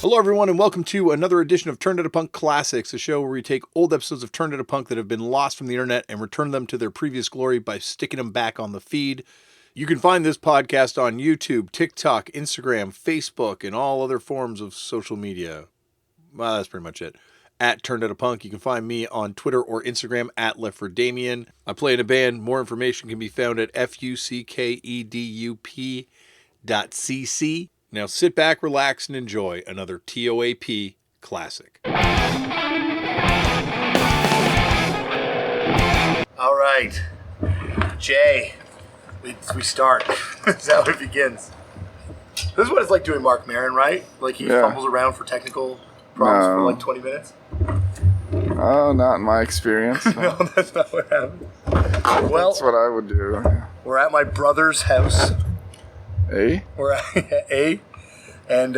Hello, everyone, and welcome to another edition of Turned Out a Punk Classics, a show where we take old episodes of Turned Out a Punk that have been lost from the internet and return them to their previous glory by sticking them back on the feed. You can find this podcast on YouTube, TikTok, Instagram, Facebook, and all other forms of social media. Well, that's pretty much it. At Turned Out a Punk. You can find me on Twitter or Instagram at Left for Damian. I play in a band. More information can be found at fuckedup.cc. Now sit back, relax, and enjoy another TOAP Classic. All right, Jay, we start. That's how it begins. This is what it's like doing Mark Maron, right? Like he fumbles around for technical problems for like 20 minutes. Oh, not in my experience. No, that's not what happened. Well, that's what I would do. We're at my brother's house. Eh? We're at and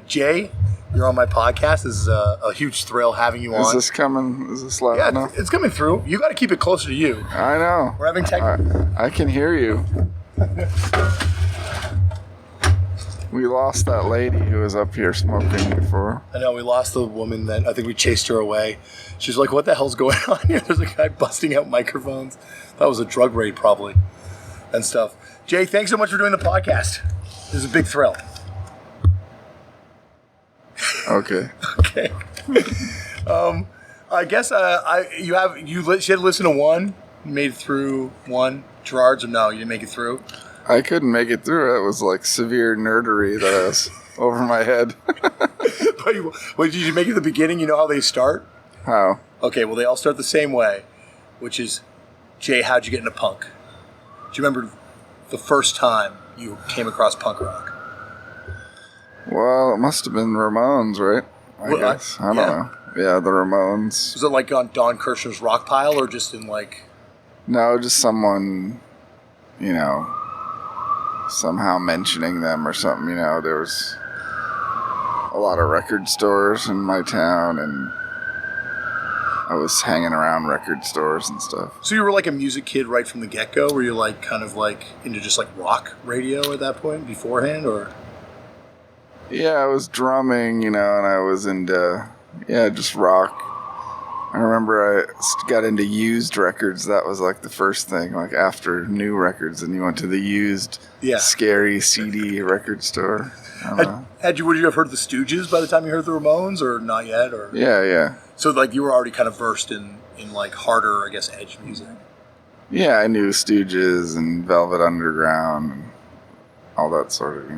Jay, you're on my podcast. This is a huge thrill having you on. Is this coming? Is this loud enough? It's coming through. You got to keep it closer to you. I know. We're having I can hear you. We lost that lady who was up here smoking before. I know, we lost the woman that I think we chased her away. She's like, what the hell's going on here? There's a guy busting out microphones. That was a drug raid probably and stuff. Jay, thanks so much for doing the podcast. This is a big thrill. Okay. Okay. I guess you should listen to one. You made it through one. Gerard's, or no, you didn't make it through? I couldn't make it through. It was like severe nerdery that was over my head. But did you make it to the beginning? You know how they start? How? Okay, well, they all start the same way, which is, Jay, how'd you get into punk? Do you remember the first time you came across punk rock? Well, it must have been Ramones, right? I guess. I don't know. Yeah, the Ramones. Was it like on Don Kirshner's rock pile or just in like... No, just someone, somehow mentioning them or something. There was a lot of record stores in my town, and I was hanging around record stores and stuff. So you were like a music kid right from the get-go? Were you like kind of like into just like rock radio at that point beforehand, or? Yeah, I was drumming, and I was into, just rock. I remember I got into used records. That was like the first thing, like after new records, and you went to the used, scary CD record store. Would you have heard the Stooges by the time you heard the Ramones, or not yet? Or Yeah. So like you were already kind of versed in like harder, I guess, edge music. Yeah, I knew Stooges and Velvet Underground and all that sort of,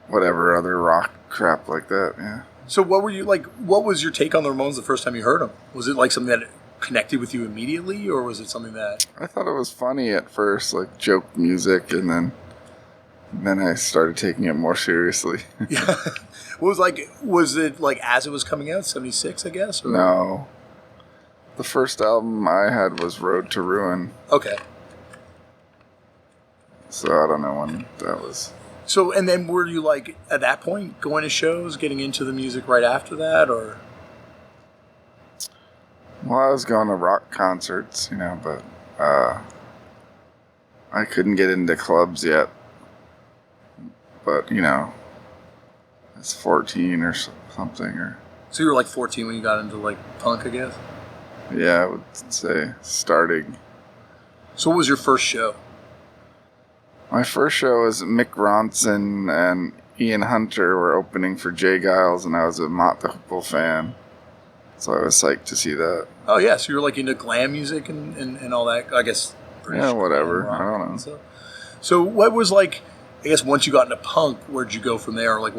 whatever other rock crap like that, yeah. So what was your take on the Ramones the first time you heard them? Was it like something that connected with you immediately, or was it something that... I thought it was funny at first, like joke music, and then I started taking it more seriously. Yeah. Was it like as it was coming out, 76, I guess? Or? No. The first album I had was Road to Ruin. Okay. So I don't know when that was... So, and then were you like, at that point, going to shows, getting into the music right after that, or? Well, I was going to rock concerts, but I couldn't get into clubs yet. But, I was 14 or something. Or. So you were like 14 when you got into like punk, I guess? Yeah, I would say starting. So what was your first show? My first show was Mick Ronson and Ian Hunter were opening for Jay Giles, and I was a Mott the Hoople fan. So I was psyched to see that. Oh, yeah. So you were like into glam music and all that, I guess. Yeah, whatever. I don't know. So what was like, I guess once you got into punk, where'd you go from there? Like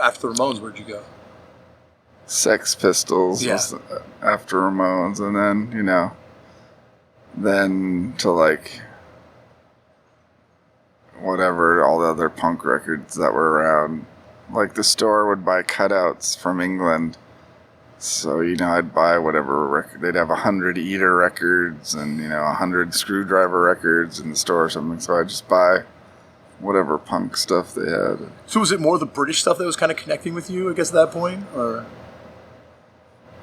after the Ramones, where'd you go? Sex Pistols was after Ramones, and then, then to like... whatever, all the other punk records that were around. Like, the store would buy cutouts from England. So, I'd buy whatever record. They'd have 100 Eater records and, 100 Screwdriver records in the store or something. So I'd just buy whatever punk stuff they had. So was it more the British stuff that was kind of connecting with you, I guess, at that point? Or?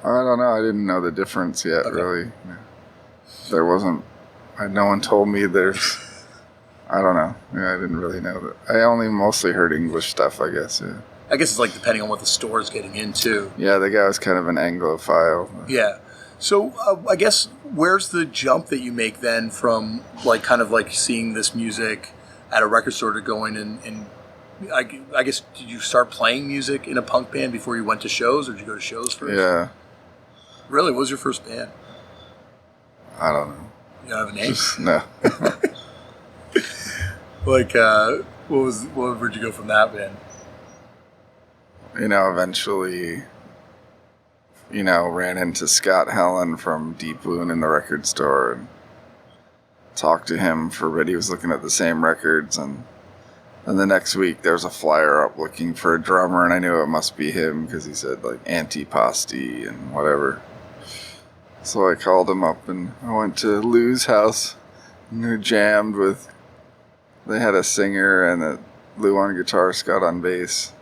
I don't know. I didn't know the difference yet, really. There wasn't... no one told me there's... I don't know. Yeah, I didn't really know that. I only mostly heard English stuff, I guess. Yeah. I guess it's like depending on what the store is getting into. Yeah, the guy was kind of an Anglophile. Yeah. So I guess where's the jump that you make then from like kind of like seeing this music at a record store to going and I guess did you start playing music in a punk band before you went to shows, or did you go to shows first? Yeah. Really? What was your first band? I don't know. You don't have a name? No. Like where'd you go from that band? Eventually, ran into Scott Helen from Deep Wound in the record store and talked to him for a bit. He was looking at the same records, and the next week there was a flyer up looking for a drummer, and I knew it must be him because he said like Antipasti and whatever. So I called him up and I went to Lou's house and we jammed with, they had a singer and Lou on guitar, Scott on bass.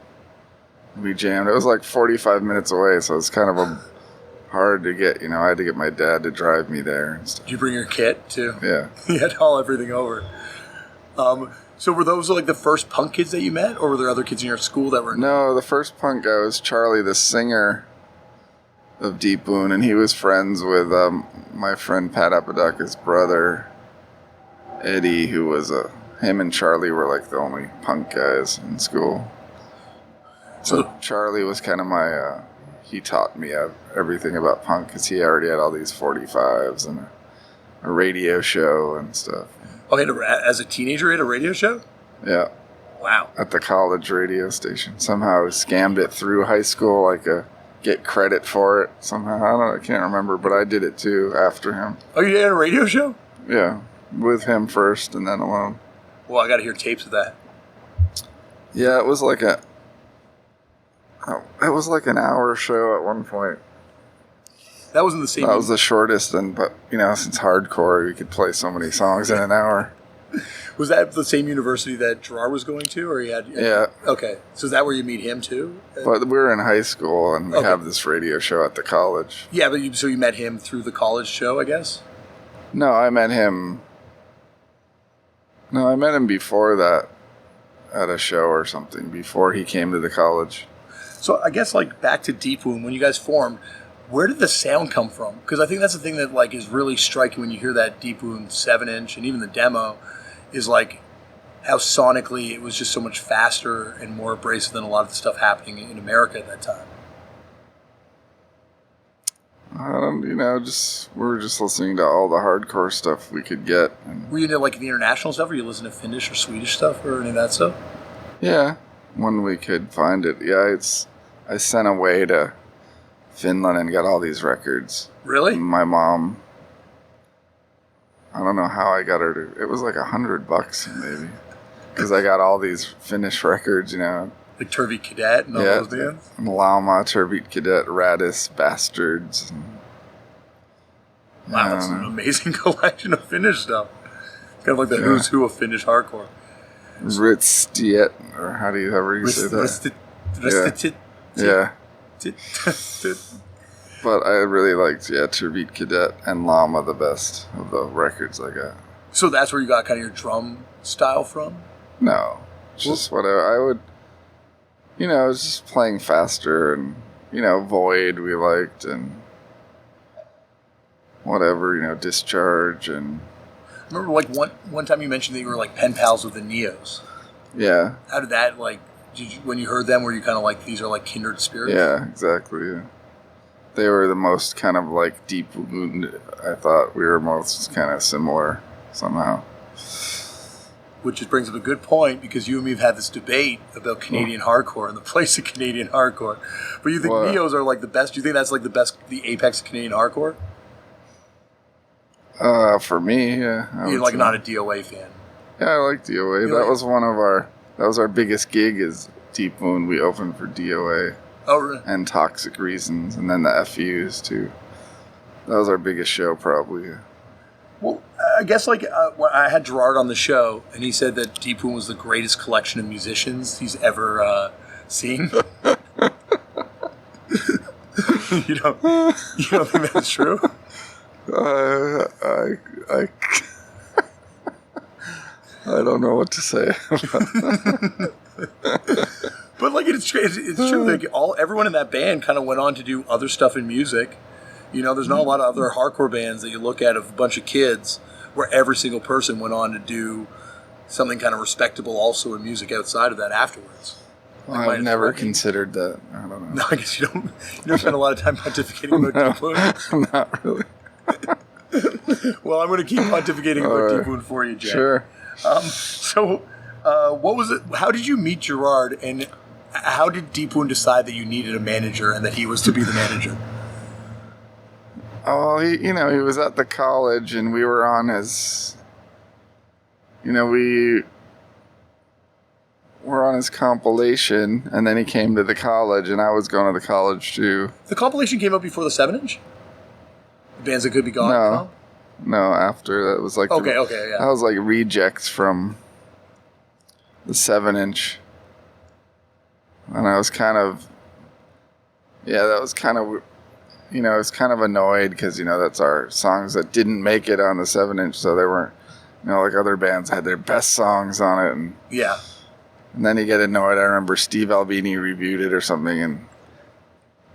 We jammed. It was like 45 minutes away, so it's kind of hard to get, I had to get my dad to drive me there and stuff. Did you bring your kit too? Yeah. You had to haul everything over. So were those like the first punk kids that you met, or were there other kids in your school that were? No, the first punk guy was Charlie, the singer of Deep Wound, and he was friends with my friend Pat Apodaca's brother, Eddie, who was him and Charlie were like the only punk guys in school. So Charlie was kind of my, he taught me everything about punk because he already had all these 45s and a radio show and stuff. Oh, as a teenager, he had a radio show? Yeah. Wow. At the college radio station. Somehow I scammed it through high school, get credit for it somehow. I can't remember, but I did it too after him. Oh, you had a radio show? Yeah. With him first and then alone. Well, I got to hear tapes of that. Yeah, it was like an hour show at one point. That wasn't the same. That was the shortest, but since hardcore, we could play so many songs in an hour. Was that the same university that Gerard was going to, or he had? Yeah. Okay, so is that where you meet him too? But we were in high school, and we have this radio show at the college. Yeah, but you met him through the college show, I guess. No, I met him. No, I met him before that at a show or something. Before he came to the college. So I guess back to Deep Wound, when you guys formed, where did the sound come from? Because I think that's the thing that is really striking when you hear that Deep Wound 7-inch and even the demo, is how sonically it was just so much faster and more abrasive than a lot of the stuff happening in America at that time. We were just listening to all the hardcore stuff we could get. And were you into the international stuff? Or you listen to Finnish or Swedish stuff or any of that stuff? Yeah, when we could find it. Yeah, I sent away to Finland and got all these records. Really? My mom, I don't know how I got her to, it was like $100 maybe. Because I got all these Finnish records, Like Tervit Cadet and all those bands? Lauma, Tervit Cadet, Radis, Bastards. Wow, that's an amazing collection of Finnish stuff. Kind of like the who's who of Finnish hardcore. Ritstiet, or however you say that. Yeah. But I really liked, Tervit Cadet and Llama the best of the records I got. So that's where you got kind of your drum style from? No. Just whatever. I would, I was just playing faster and, Void we liked and whatever, Discharge and... I remember one time you mentioned that you were pen pals with the Neos. Yeah. How did that, when you heard them, were you kind of these are kindred spirits? Yeah, exactly, yeah. They were the most kind of Deep Wound. I thought we were most kind of similar somehow. Which just brings up a good point, because you and me have had this debate about Canadian hardcore and the place of Canadian hardcore. But you think Neos are the best? Do you think that's the best, the apex of Canadian hardcore? For me, yeah. You're not a DOA fan? Yeah, I like DOA. That was that was our biggest gig is Deep Wound. We opened for DOA. Oh, really? And Toxic Reasons, and then the FUs too. That was our biggest show, probably. Well, I guess I had Gerard on the show, and he said that Deep Wound was the greatest collection of musicians he's ever seen. You don't think that's true? I don't know what to say. But like it's true. Like everyone in that band kind of went on to do other stuff in music. You know, there's not a lot of other hardcore bands that you look at of a bunch of kids where every single person went on to do something kind of respectable also in music outside of that afterwards. Well, I've never considered that. I don't know. No, I guess you don't spend a lot of time pontificating about Deep Wound. Not really. Well, I'm going to keep pontificating about Deep Wound for you, Jay. Sure. What was it? How did you meet Gerard, and how did Deep Wound decide that you needed a manager and that he was to be the manager? Oh, he was at the college, and we were on his. We were on his compilation, and then he came to the college, and I was going to the college too. The compilation came out before the 7-inch? The Bands That Could Be Gone? No, after. That was like... Okay, yeah. That was like rejects from the 7-inch. And I was kind of... Yeah, that was kind of... I was kind of annoyed because, that's our songs that didn't make it on the 7-inch, so they weren't... like other bands had their best songs on it, and... Yeah. And then you get annoyed. I remember Steve Albini reviewed it or something, and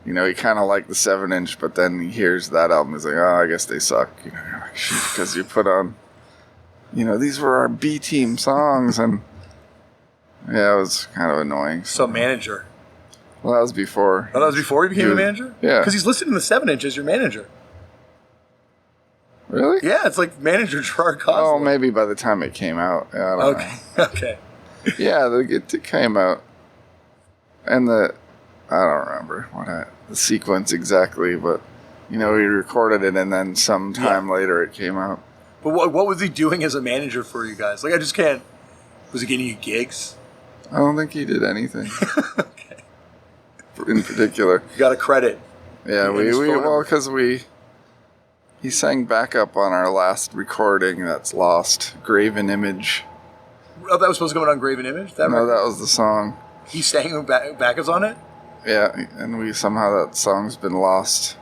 he kind of liked the 7-inch, but then he hears that album, he's like, oh, I guess they suck. You're like, shoot, because you put on, these were our B team songs, and yeah, it was kind of annoying. So manager. Well, that was before. Oh, that was before he became a manager? Yeah. Because he's listed in the 7-inch as your manager. Really? Yeah, it's like manager Gerard Cosler. Oh, maybe by the time it came out. Yeah, I don't know. Okay. Yeah, it came out, and I don't remember the sequence exactly, but we recorded it, and then sometime later it came out. But what was he doing as a manager for you guys? Like, I just can't. Was he getting you gigs? I don't think he did anything. Okay. In particular, you got a credit. Yeah, because he sang backup on our last recording that's lost, Graven Image. Oh, that was supposed to come out on Graven Image? That was the song. He sang backups on it? Yeah, and somehow that song's been lost.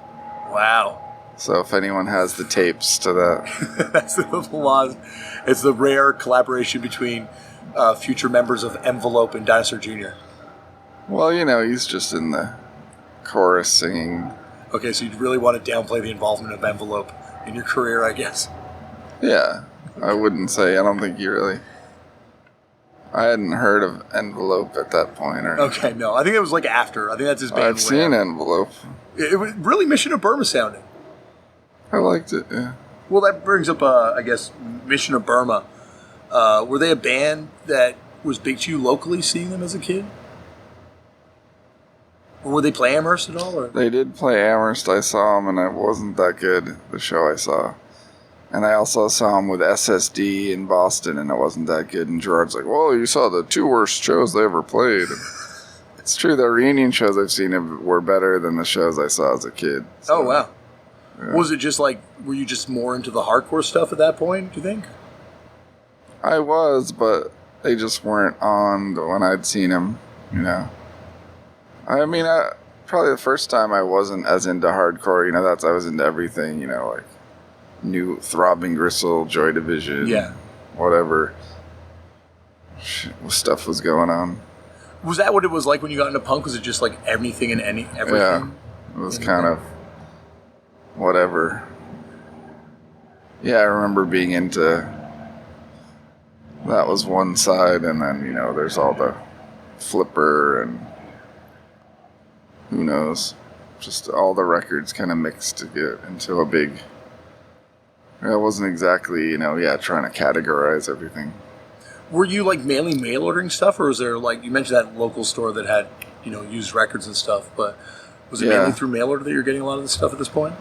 Wow. So if anyone has the tapes to that. That's the lost. It's the rare collaboration between future members of Envelope and Dinosaur Jr. Well, he's just in the chorus singing. Okay, so you really want to downplay the involvement of Envelope in your career, I guess. Yeah, I wouldn't say. I don't think you really... I hadn't heard of Envelope at that point. Okay, no. I think it was like after. I think that's his band. I've seen Envelope. It was really Mission of Burma sounding. I liked it, yeah. Well, that brings up, I guess, Mission of Burma. Were they a band that was big to you locally, seeing them as a kid? Or would they play Amherst at all? Or? They did play Amherst. I saw them, and it wasn't that good, the show I saw. And I also saw him with SSD in Boston, and it wasn't that good. And Gerard's like, well, you saw the 2 worst shows they ever played. It's true, the reunion shows I've seen were better than the shows I saw as a kid. So, oh, wow. Yeah. Was it just like, were you just more into the hardcore stuff at that point, do you think? I was, but they just weren't on when I'd seen them, I mean, probably the first time I wasn't as into hardcore, I was into everything, like new Throbbing Gristle, Joy Division, whatever stuff was going on. Was that what it was like when you got into punk? Was it just like everything and everything? Yeah, it was kind of whatever. Yeah, I remember being into... That was one side, and then, there's all the Flipper and who knows. Just all the records kind of mixed to get into a big... It wasn't exactly, trying to categorize everything. Were you, mainly mail ordering stuff, or was there, you mentioned that local store that had, used records and stuff, but was it mainly through mail order that you're getting a lot of this stuff at this point?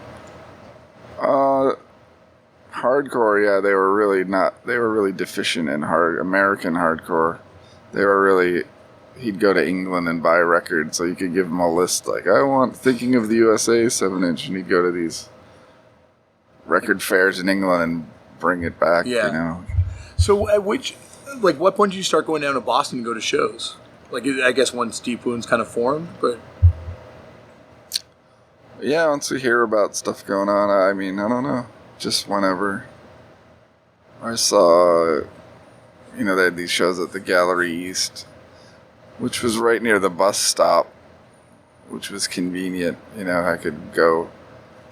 Hardcore, yeah, they were really deficient in American hardcore. They were really, he'd go to England and buy records, so you could give him a list, I want Thinking of the USA 7-inch, and he'd go to these record fairs in England and bring it back, So at what point did you start going down to Boston to go to shows? I guess once Deep Wounds kind of formed, but... Yeah, once we hear about stuff going on, I mean, I don't know. Just whenever I saw they had these shows at the Gallery East, which was right near the bus stop, which was convenient. I could go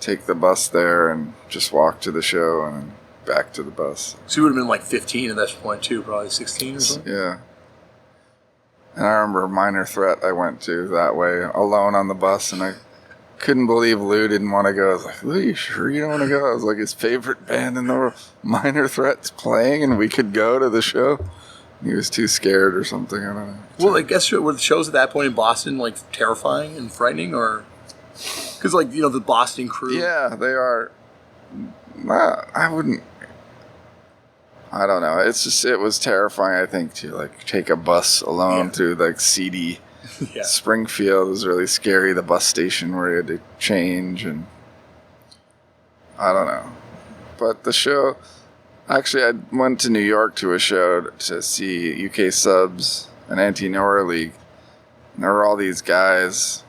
take the bus there and just walk to the show and then back to the bus. So you would have been like 15 at that point too, probably 16 or something? Yeah. And I remember Minor Threat I went to that way, alone on the bus, and I couldn't believe Lou didn't want to go. I was like, Lou, you sure you don't want to go? I was like, his favorite band in the world, Minor Threat's playing, and we could go to the show? He was too scared or something, I don't know. Well, I guess were the shows at that point in Boston like terrifying and frightening, or... Because, the Boston crew... Yeah, they are... I don't know. It was terrifying, I think, to take a bus alone through seedy Springfield. It was really scary. The bus station where you had to change, and I don't know. But the show, actually, I went to New York to a show to see UK Subs and Anti-Nora League. And there were all these guys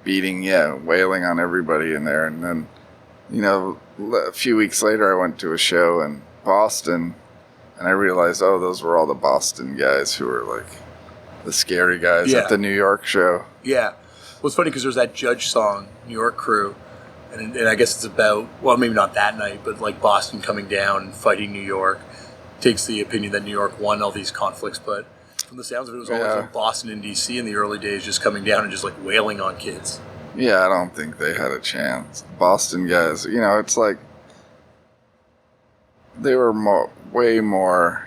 wailing on everybody in there. And then, a few weeks later, I went to a show in Boston, and I realized, those were all the Boston guys who were the scary guys at the New York show. Yeah. Well, it's funny because there's that Judge song, New York Crew, and I guess it's about, well, maybe not that night, but Boston coming down and fighting New York. Takes the opinion that New York won all these conflicts, but from the sounds of it, it was always Boston and DC in the early days just coming down and just wailing on kids. Yeah, I don't think they had a chance. Boston guys, it's they were way more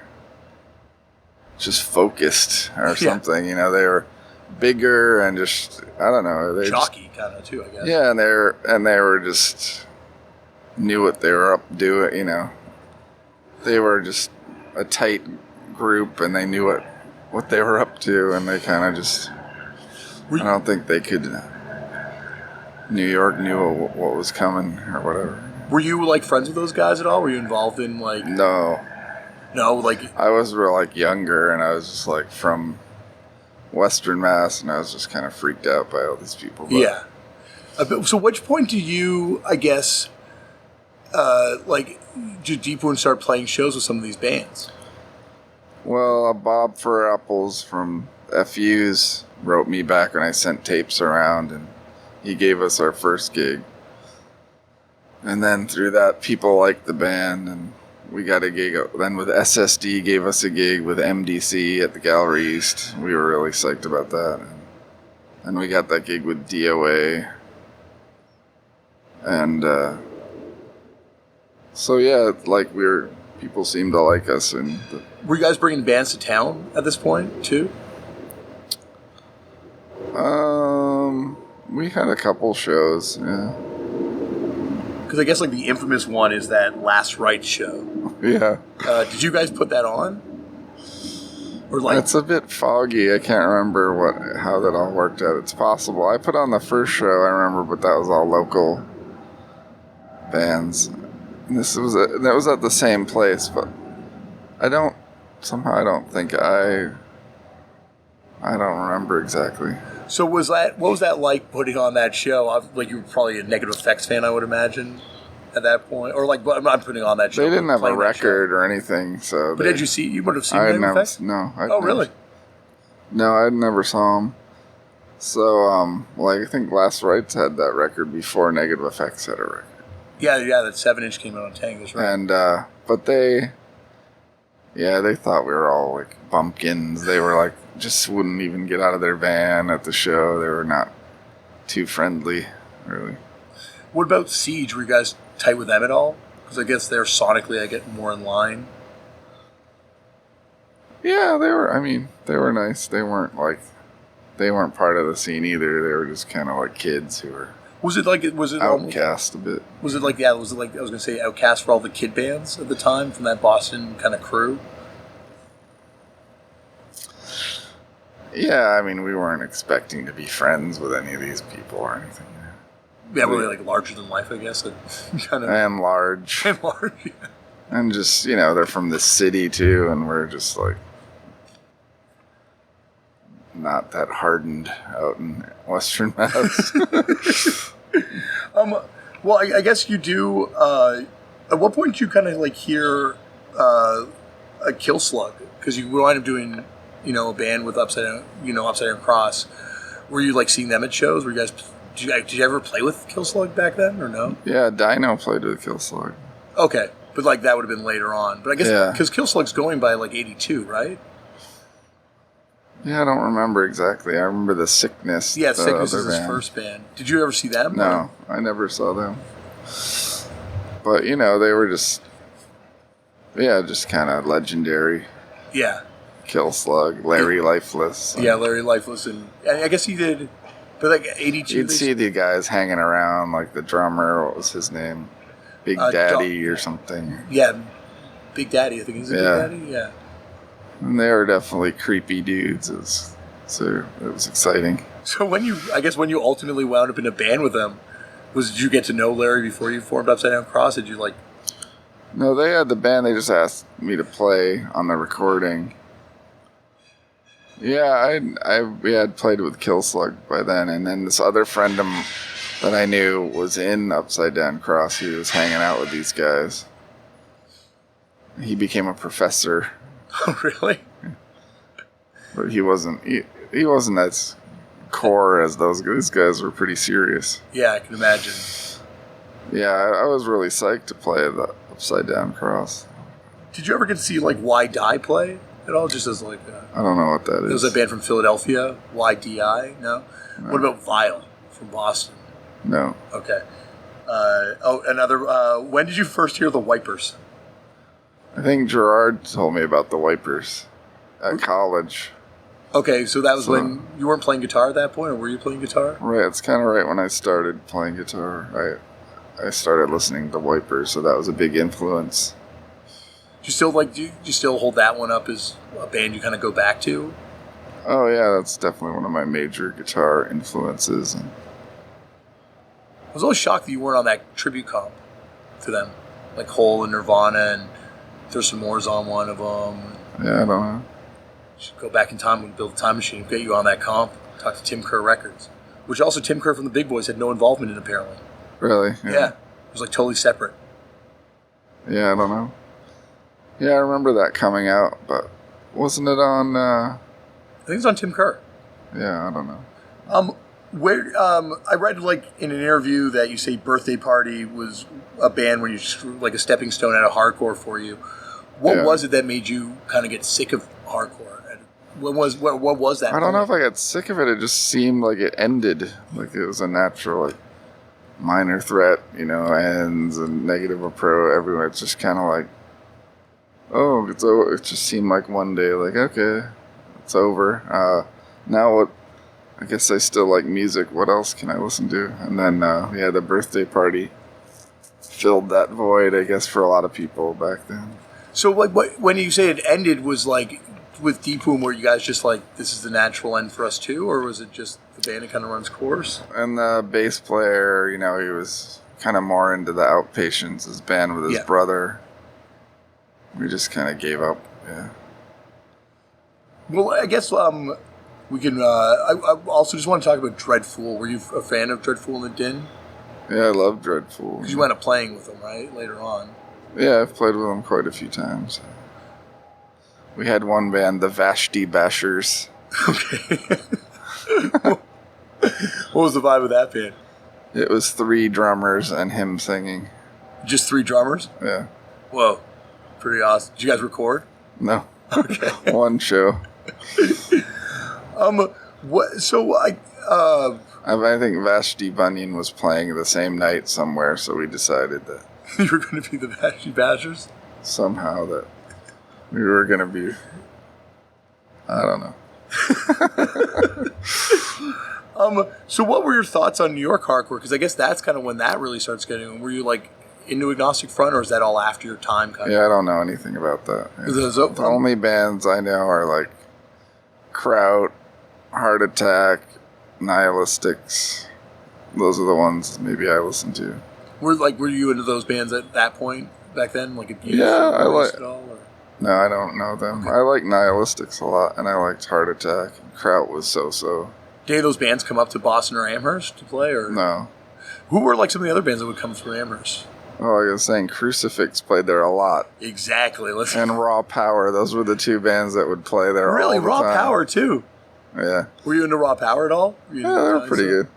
just focused or something. They were bigger and just, I don't know. Chalky kind of too, I guess. Yeah, and they were just knew what they were up doing. They were just a tight group, and they knew what they were up to, and they kind of just. I don't think they could. New York knew what was coming or whatever. Were you friends with those guys at all? Were you involved in No. No, I was real younger, and I was just from Western Mass, and I was just kind of freaked out by all these people. But. Yeah. So, which point do you, I guess, do deeper and start playing shows with some of these bands? Well, Bob for Apples from FU's wrote me back when I sent tapes around, and he gave us our first gig. And then through that, people liked the band, and we got a gig. Then with SSD gave us a gig with MDC at the Gallery East. We were really psyched about that. And we got that gig with DOA. And so yeah, people seemed to like us. And were you guys bringing bands to town at this point too? We had a couple shows, yeah. Because I guess the infamous one is that Last Rites show. Yeah. Did you guys put that on? Or it's a bit foggy. I can't remember how that all worked out. It's possible. I put on the first show, I remember, but that was all local bands. And that was at the same place, but I don't think I don't remember exactly. So what was that like putting on that show? You were probably a Negative Effects fan, I would imagine, at that point. Or I'm not putting on that show. They didn't have a record or anything, so. But did you would have seen Negative Effects? No. Really? No, I never saw them. So, I think Last Rites had that record before Negative Effects had a record. Yeah, that 7-inch came out on Tang, that's right. And, but they thought we were all bumpkins. They were just wouldn't even get out of their van at the show. They were not too friendly, really. What about Siege? Were you guys tight with them at all? Because I guess they're sonically, more in line. Yeah, they were nice. They weren't part of the scene either. They were just kind of kids who were. Was it outcast a bit? Was it I was going to say outcast for all the kid bands at the time from that Boston kind of crew? Yeah, we weren't expecting to be friends with any of these people or anything. Yeah, really larger than life, I guess. And large. And large, yeah. And just, they're from the city too, and we're just not that hardened out in Western Mass. Well, I guess you do. At what point do you kind of hear? Kill Slug? Because you wind up doing, a band with Upside Down Cross. Were you like seeing them at shows? Were you guys? Did you ever play with Kill Slug back then, or no? Yeah, Dino played with Kill Slug. Okay, but like that would have been later on. But I guess because Kill Slug's going by like 82, right? Yeah, I don't remember exactly. I remember the Sickness. Yeah, Sickness is his first band. Did you ever see them? No, I never saw them. But they were just kind of legendary. Yeah. Kill Slug, Larry Lifeless. Yeah, Larry Lifeless, and I guess he did. But like 82. You'd see the guys hanging around, like the drummer. What was his name? Big Daddy or something. Yeah, Big Daddy. I think he's Big Daddy. Yeah. And they were definitely creepy dudes. So it was exciting. So when you ultimately wound up in a band with them, did you get to know Larry before you formed Upside Down Cross? Did you like? No, they had the band. They just asked me to play on the recording. Yeah, we had played with Kill Slug by then, and then this other friend that I knew was in Upside Down Cross. He was hanging out with these guys. He became a professor. Oh, really? But he wasn't as core as these guys were pretty serious. Yeah, I can imagine. Yeah, I was really psyched to play the Upside Down Cross. Did you ever get to see like Why Die play at all? Just as like I don't know what that is. It was a band from Philadelphia, YDI. No? What about Vile from Boston? No. Okay. Another. When did you first hear the Wipers? I think Gerard told me about the Wipers at college. Okay, so that was when you weren't playing guitar at that point, or were you playing guitar? Right, it's kind of right when I started playing guitar. I started listening to Wipers, so that was a big influence. Do you still hold that one up as a band you kind of go back to? Oh yeah, that's definitely one of my major guitar influences. I was always shocked that you weren't on that tribute comp to them, like Hole and Nirvana, and there's some more's on one of them. Yeah, I don't know. Should go back in time and build a time machine and get you on that comp. Talk to Tim Kerr Records, which also Tim Kerr from the Big Boys had no involvement in, apparently. Really? Yeah. It was like totally separate. Yeah, I don't know. Yeah, I remember that coming out, but wasn't it on? I think it's on Tim Kerr. Yeah, I don't know. I read like in an interview that you say Birthday Party was a band when you like a stepping stone out of hardcore for you. What was it that made you kind of get sick of hardcore? What was that? I don't know if I got sick of it. It just seemed like it ended. Like it was a natural, like, Minor Threat, ends and Negative Approach. Everywhere. It's just kind of like, oh, it's over. It just seemed like one day, like, okay, it's over. Now what? I guess I still like music. What else can I listen to? And then, the Birthday Party filled that void, I guess, for a lot of people back then. So, when you say it ended, was like with Deepoom, where you guys just like, this is the natural end for us too, or was it just the band that kind of runs course? And the bass player, he was kind of more into the Outpatients, his band with his brother. We just kind of gave up. Yeah. Well, I guess we can. I also just want to talk about Dreadful. Were you a fan of Dreadful and the Din? Yeah, I love Dreadful. Because you wound up playing with them, right? Later on. Yeah, I've played with them quite a few times. We had one band, the Vashti Bashers. Okay. What was the vibe of that band? It was 3 drummers and him singing. Just 3 drummers? Yeah. Whoa. Pretty awesome. Did you guys record? No. Okay. One show. What? So I think Vashti Bunyan was playing the same night somewhere, so we decided that you were going to be the Vashti Bashers? Somehow that we were going to be, I don't know. So what were your thoughts on New York hardcore? Because I guess that's kind of when that really starts getting. Were you like into Agnostic Front, or is that all after your time? Yeah, I don't know anything about that. Yeah. The only bands I know are like Kraut, Heart Attack, Nihilistics. Those are the ones maybe I listen to. Were you into those bands at that point back then? Like Abuse? Yeah, I like. At all, or? No, I don't know them. Okay. I like Nihilistics a lot, and I liked Heart Attack. Kraut was so. Did any of those bands come up to Boston or Amherst to play, or no? Who were like some of the other bands that would come through Amherst? Oh, I was saying Crucifix played there a lot. Exactly. And Raw Power. Those were the two bands that would play there really? all the Raw time. Power, too? Yeah. Were you into Raw Power at all? Yeah, they were pretty good.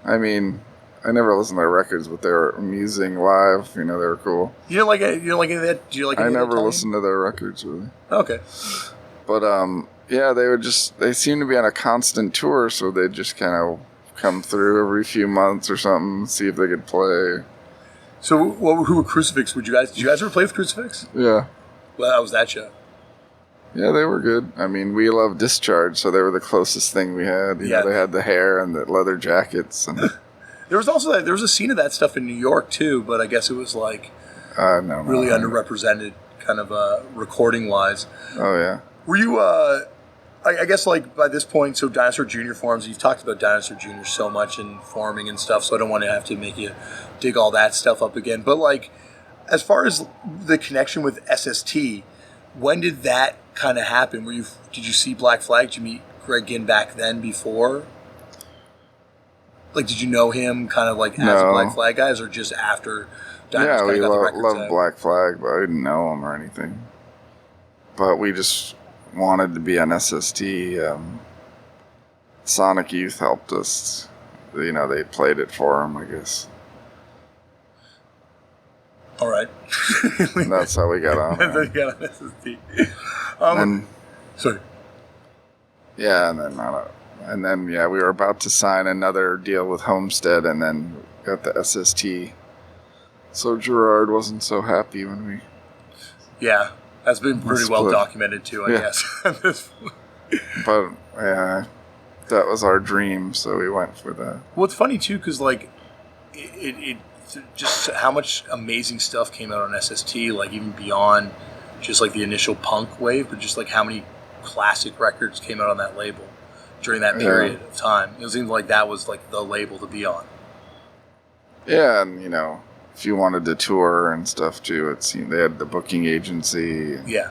I mean, I never listened to their records, but they were amusing live. You know, they were cool. You don't like any of that? Do you like any I of that never Italian? listened to their records, really. Okay. But, yeah, they seemed to be on a constant tour, so they'd just kind of come through every few months or something, see if they could play. So, who were Crucifix? Did you guys ever play with Crucifix? Yeah. Well, how was that show? Yeah, they were good. I mean, we loved Discharge, so they were the closest thing we had. You know, they had the hair and the leather jackets. And there was a scene of that stuff in New York, too, but I guess it was like really underrepresented, kind of recording-wise. Oh, yeah. Were you, I guess, like, by this point, so Dinosaur Jr. forms, you've talked about Dinosaur Jr. so much and forming and stuff, so I don't want to have to make you dig all that stuff up again. But, like, as far as the connection with SST, when did that kind of happen? Did you see Black Flag? Did you meet Greg Ginn back then before? Like, did you know him kind of, like, as a Black Flag guys, or just after Dinosaur got the records loved out? Black Flag, but I didn't know him or anything. But we just wanted to be on SST. Sonic Youth helped us. You know, they played it for him, I guess. All right. That's how we got on. That's how you got on SST. Sorry. Yeah, and then we were about to sign another deal with Homestead, and then got the SST. So Gerard wasn't so happy when we. Yeah, that's been pretty well documented too, I guess. But yeah, that was our dream, so we went for that. Well, it's funny too, because like it just how much amazing stuff came out on SST, like even beyond just like the initial punk wave, but just like how many classic records came out on that label during that period of time. It seemed like that was like the label to be on. Yeah, and you know, if you wanted to tour and stuff too, it seemed they had the booking agency. Yeah.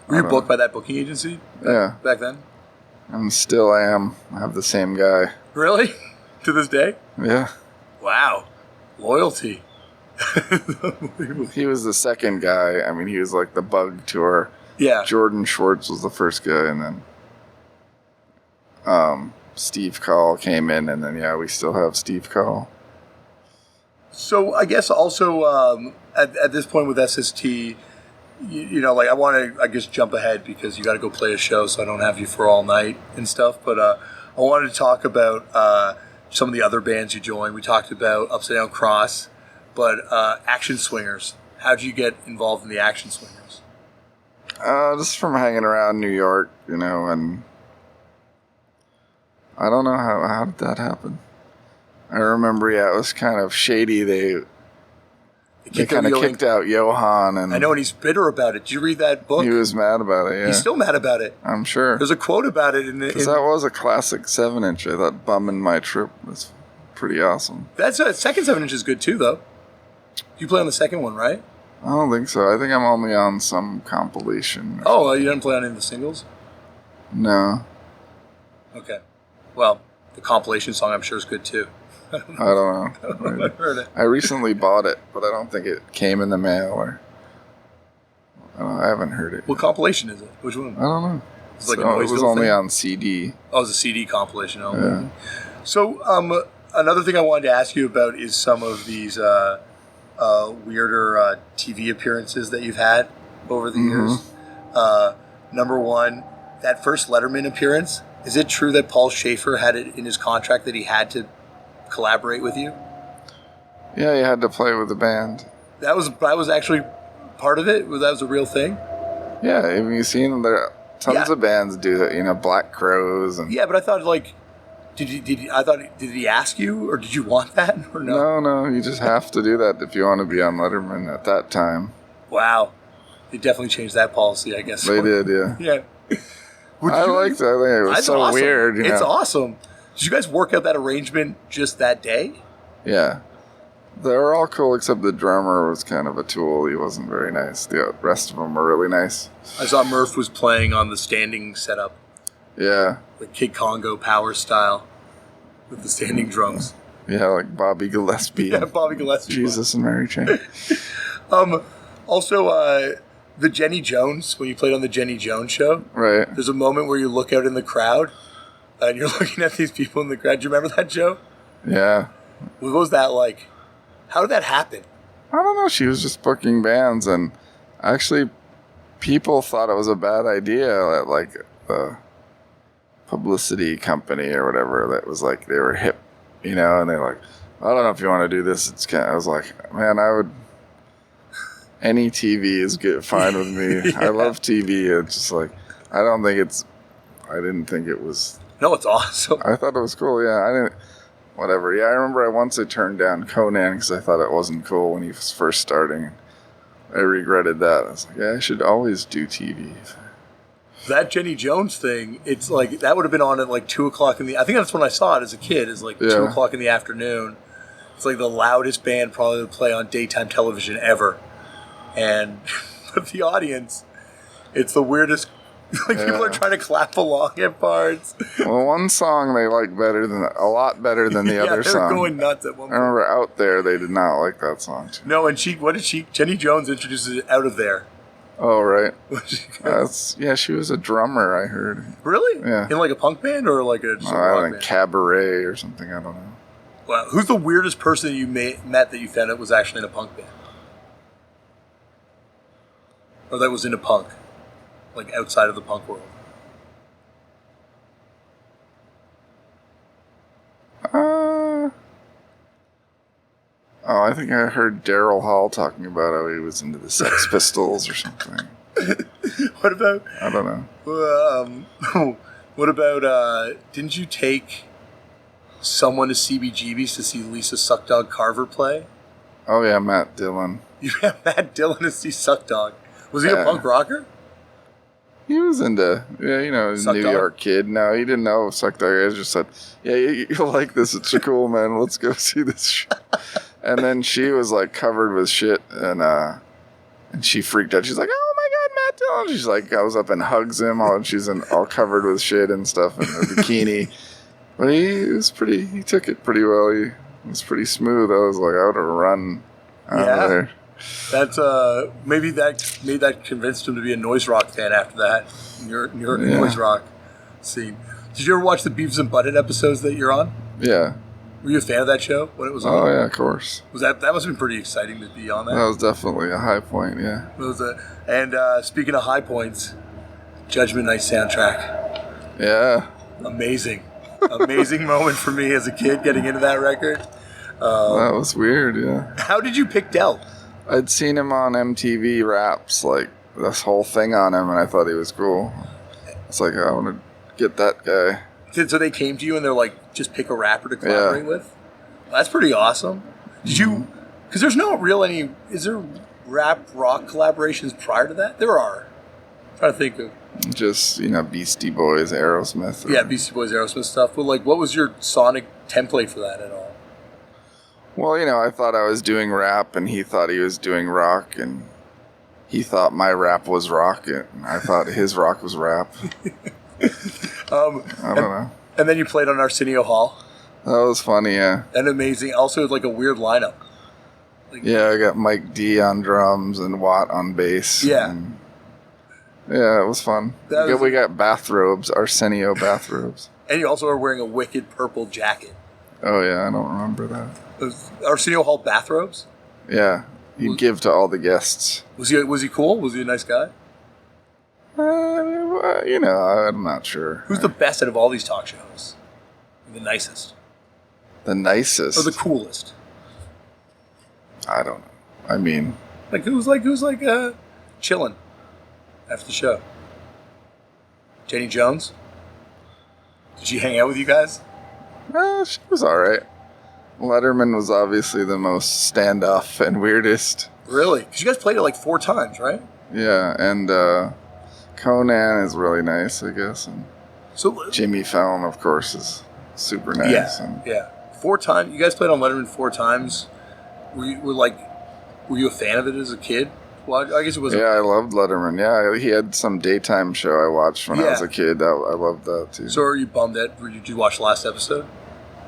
Were you booked by that booking agency? Back then? And still am. I have the same guy. Really? To this day? Yeah. Wow. Loyalty. He was the second guy. I mean, he was like the Bug tour. Yeah. Jordan Schwartz was the first guy, and then Steve Call came in, and then we still have Steve Call. So I guess also at this point with SST, you know, like I want to, I guess, jump ahead because you got to go play a show, so I don't have you for all night and stuff. But I wanted to talk about some of the other bands you joined. We talked about Upside Down Cross, but Action Swingers. How'd you get involved in the Action Swingers? Just from hanging around New York, you know, and I don't know how did that happen. I remember, it was kind of shady. They kind of kicked out Johan, and I know, and he's bitter about it. Did you read that book? He was mad about it. Yeah, he's still mad about it. I'm sure. There's a quote about it in because that was a classic 7-inch. I thought "Bumming My Trip" was pretty awesome. That's a second 7-inch is good too, though. You play on the second one, right? I don't think so. I think I'm only on some compilation. Oh, you didn't play on any of the singles? No. Okay. Well, the compilation song I'm sure is good too. I don't know. I heard it. I recently bought it, but I don't think it came in the mail, or I haven't heard it. What compilation is it? Which one? I don't know. It's like it was only on CD. Oh, it's a CD compilation. Oh, yeah. So, another thing I wanted to ask you about is some of these weirder TV appearances that you've had over the years. Number one, that first Letterman appearance. Is it true that Paul Schaefer had it in his contract that he had to collaborate with you? Yeah, you had to play with the band. That was actually part of it? That was a real thing? Yeah, have you seen there? Tons of bands do that, you know, Black Crows and. Yeah, but I thought like, did he ask you, or did you want that, or no? No, you just have to do that if you want to be on Letterman at that time. Wow, they definitely changed that policy, I guess. They did, yeah. Yeah. I liked it. I think it was so awesome. weird. You know? It's awesome. Did you guys work out that arrangement just that day? Yeah. They were all cool except the drummer was kind of a tool. He wasn't very nice. The rest of them were really nice. I saw Murph was playing on the standing setup. Yeah. Like Kid Congo power style with the standing drums. Yeah, like Bobby Gillespie. Yeah, Bobby Gillespie. Jesus and Mary Chain. Also, the Jenny Jones, when you played on the Jenny Jones show, Right. there's a moment where you look out in the crowd and you're looking at these people in the crowd. Do you remember that show? Yeah. What was that like? How did that happen? I don't know. She was just booking bands, and actually, people thought it was a bad idea at like the publicity company or whatever that was like they were hip, you know, and they're like, I don't know if you want to do this. It's kind of, I was like, man, I would. Any TV is good, fine with me. Yeah. I love TV. It's just like I didn't think it was. No, it's awesome. I thought it was cool. Yeah, I didn't. Whatever. Yeah, I remember I turned down Conan because I thought it wasn't cool when he was first starting. I regretted that. I was like, yeah, I should always do TV. That Jenny Jones thing, it's like, that would have been on at like 2 o'clock I think that's when I saw it as a kid, is like 2 o'clock in the afternoon. It's like the loudest band probably to play on daytime television ever. And but the audience, it's the weirdest. Like people are trying to clap along at parts. Well, one song they like a lot better than the other song. They were going nuts at one point. I remember Out There, they did not like that song too. No, and Jenny Jones introduces it Out of There. Oh, right. She was a drummer, I heard. Really? Yeah. In like a punk band or like a rock band? Cabaret or something, I don't know. Wow. Who's the weirdest person you met that you found out was actually in a punk band? Or that was into punk? Like outside of the punk world? I think I heard Daryl Hall talking about how he was into the Sex Pistols or something. What about... I don't know. What about... didn't you take someone to CBGB's to see Lisa Suckdog Carver play? Oh, yeah, Matt Dillon. You had Matt Dillon to see Suckdog. Was he a punk rocker? He was into, New York kid. No, he didn't know Suck Dog. I just said, yeah, you'll like this. It's cool, man. Let's go see this shit. And then she was like covered with shit, and she freaked out. She's like, oh my God, Matt Dillon. She's like, goes up and hugs him. She's all covered with shit and stuff in a bikini. But he took it pretty well. He was pretty smooth. I was like, I would have run out of there. That's maybe that convinced him to be a noise rock fan after that. New York noise rock scene. Did you ever watch the Beavis and Butthead episodes that you're on? Yeah. Were you a fan of that show when it was on? Oh yeah, of course. That must have been pretty exciting to be on that? That was definitely a high point. Yeah. And speaking of high points, Judgment Night soundtrack. Yeah. Amazing moment for me as a kid getting into that record. That was weird. Yeah. How did you pick Del? I'd seen him on MTV Raps, like this whole thing on him, and I thought he was cool. It's like, I want to get that guy. So they came to you and they're like, just pick a rapper to collaborate with? That's pretty awesome. Did you, because there's no real is there rap rock collaborations prior to that? There are. I'm trying to think of. Just, Beastie Boys, Aerosmith. Yeah, Beastie Boys, Aerosmith stuff. But like, what was your sonic template for that at all? Well, I thought I was doing rap, and he thought he was doing rock, and he thought my rap was rock, and I thought his rock was rap. I don't know. And then you played on Arsenio Hall. That was funny, yeah. And amazing. Also, like a weird lineup. Yeah, I got Mike D on drums and Watt on bass. Yeah. Yeah, it was fun. We got bathrobes, Arsenio bathrobes. And you also are wearing a wicked purple jacket. Oh, yeah, I don't remember that. Arsenio Hall bathrobes? Yeah, he'd give to all the guests. Was he cool? Was he a nice guy? I'm not sure. Who's the best out of all these talk shows? The nicest? The nicest? Or the coolest? I don't know. I mean... who's chilling after the show? Jenny Jones? Did she hang out with you guys? She was alright. Letterman was obviously the most standoff and weirdest. Really? Because you guys played it like 4 times, right? Yeah, and Conan is really nice, I guess. And so Jimmy Fallon, of course, is super nice. Yeah. 4 times. You guys played on Letterman 4 times. Were you a fan of it as a kid? Well, I guess it was. Yeah, I loved Letterman. Yeah, he had some daytime show I watched when I was a kid. I loved that too. So are you bummed that? Did you watch the last episode?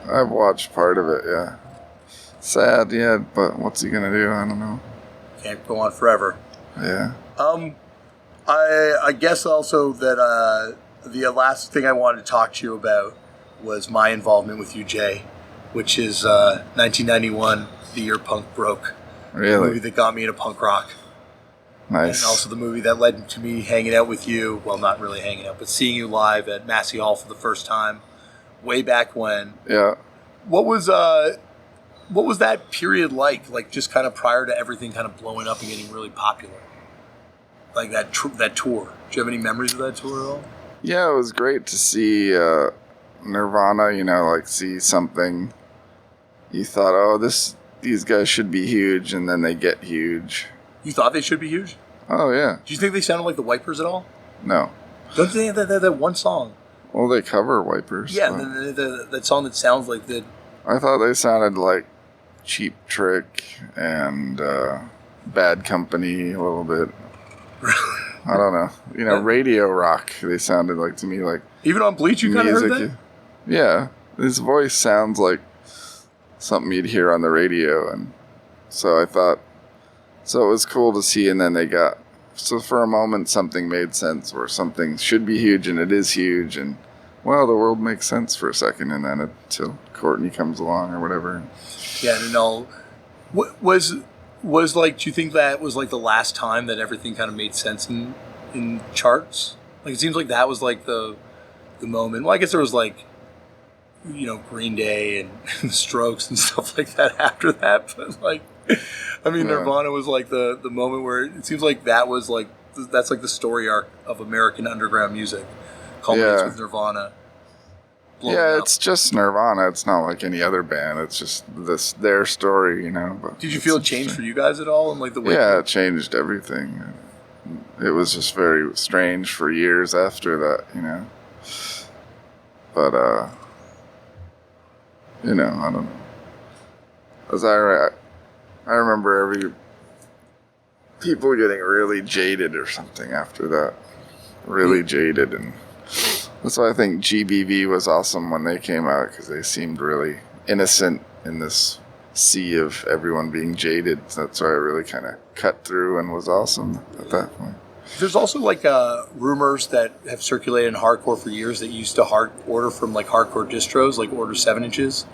I've watched part of it, yeah. Sad, yeah, but what's he gonna do? I don't know. Can't go on forever. Yeah. I guess also that the last thing I wanted to talk to you about was my involvement with you, Jay, which is 1991, the year punk broke. Really? The movie that got me into punk rock. Nice. And also the movie that led to me hanging out with you. Well, not really hanging out, but seeing you live at Massey Hall for the first time, way back when. Yeah. What was that period like? Like just kind of prior to everything kind of blowing up and getting really popular. Like that tour. Do you have any memories of that tour at all? Yeah, it was great to see Nirvana. Like see something. You thought, oh, these guys should be huge, and then they get huge. You thought they should be huge? Oh yeah. Do you think they sounded like the Wipers at all? No. Don't they have that one song? Well, they cover Wipers. Yeah, but that song that sounds like the. I thought they sounded like Cheap Trick and Bad Company a little bit. I don't know. Radio rock. They sounded like to me like even on Bleach. You kind of heard that. Yeah, his voice sounds like something you'd hear on the radio, and so I thought. So it was cool to see, and then so for a moment something made sense, where something should be huge, and it is huge, and well, the world makes sense for a second, and then until Courtney comes along or whatever. Yeah, no. Was like? Do you think that was like the last time that everything kind of made sense in charts? Like it seems like that was like the moment. Well, I guess there was like, Green Day and the Strokes and stuff like that after that, but like. I mean, Nirvana was like the moment where it seems like that's like the story arc of American underground music. Culminates with Nirvana. Yeah, it's just Nirvana. It's not like any other band. It's just their story, But did you feel it changed for you guys at all? And like the way it changed everything. It was just very strange for years after that, But I don't know. As I remember people getting really jaded or something after that. Really jaded. And that's why I think GBV was awesome when they came out, because they seemed really innocent in this sea of everyone being jaded. That's why it really kind of cut through and was awesome at that point. There's also like rumors that have circulated in hardcore for years that you used to order from like hardcore distros, like order 7-inches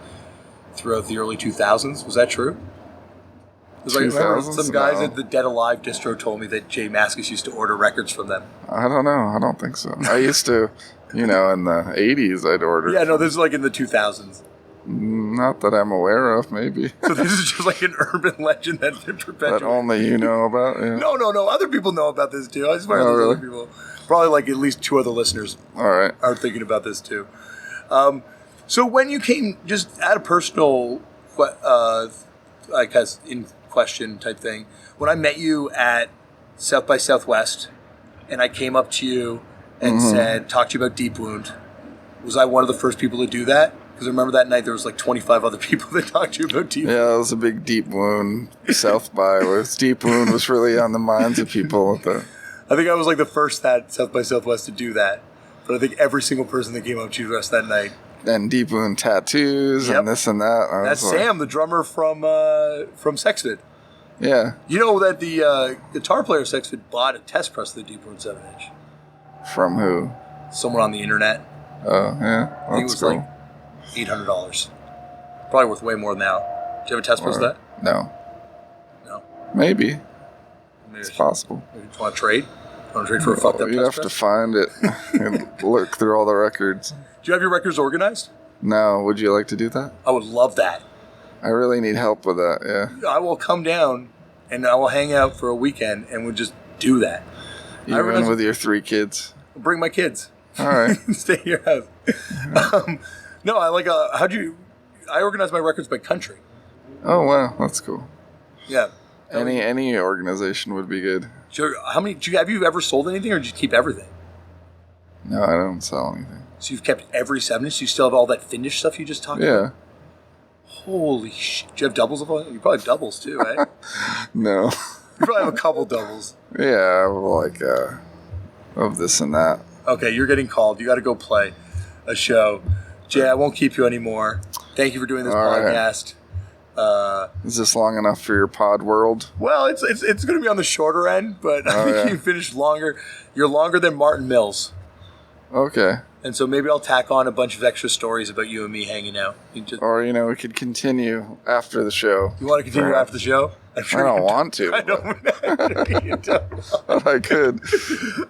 throughout the early 2000s. Was that true? Like, some guys at the Dead Alive distro told me that J Mascis used to order records from them. I don't know. I don't think so. I used to, in the 80s, I'd order. Yeah, no, this is like in the 2000s. Not that I'm aware of, maybe. So this is just like an urban legend that's been perpetuated. That only you know about? Yeah. No. Other people know about this too. I swear other people. Probably like at least 2 other listeners are thinking about this too. So when you came, just at a personal, I guess, in question type thing, when I met you at South by Southwest and I came up to you and talked to you about Deep Wound, was I one of the first people to do that? Because I remember that night there was like 25 other people that talked to you about Deep Wound. Yeah, it was a big Deep Wound South by, where Deep Wound was really on the minds of people. I think I was like the first at South by Southwest to do that. But I think every single person that came up to you the rest of that night. And Deep Wound tattoos and this and that. That's Sam, the drummer from Sexvid. Yeah. You know that the guitar player of Sexvid bought a test press of the Deep Wound 7-inch. From who? Someone on the internet. Oh, yeah. I think it was cool. Like $800. Probably worth way more now. Do you have a test press of that? No. No? Maybe it's possible. Maybe you want to trade? You want to trade for a fucked up You'd test have press? to find it and look through all the records. Do you have your records organized? No. Would you like to do that? I would love that. I really need help with that, yeah. I will come down and I will hang out for a weekend and we'll just do that. Even with your 3 kids? I'll bring my kids. All right. Stay at your house. No, I like, I organize my records by country. Oh, wow. That's cool. Yeah. Any organization would be good. Sure. Have you ever sold anything or did you keep everything? No, I don't sell anything. So you've kept every 7-inch? So you still have all that finished stuff you just talked about? Yeah. Holy shit. Do you have doubles of all? You probably have doubles too, right? No. You probably have a couple doubles. Yeah, like of this and that. Okay, you're getting called. You got to go play a show. Jay, I won't keep you anymore. Thank you for doing this All right. podcast. Is this long enough for your pod world? Well, it's going to be on the shorter end, but I think you finished longer. You're longer than Martin Mills. Okay. And so maybe I'll tack on a bunch of extra stories about you and me hanging out. Or, we could continue after the show. You want to continue after the show? I don't want to. I don't. But I could.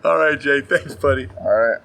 All right, Jay. Thanks, buddy. All right.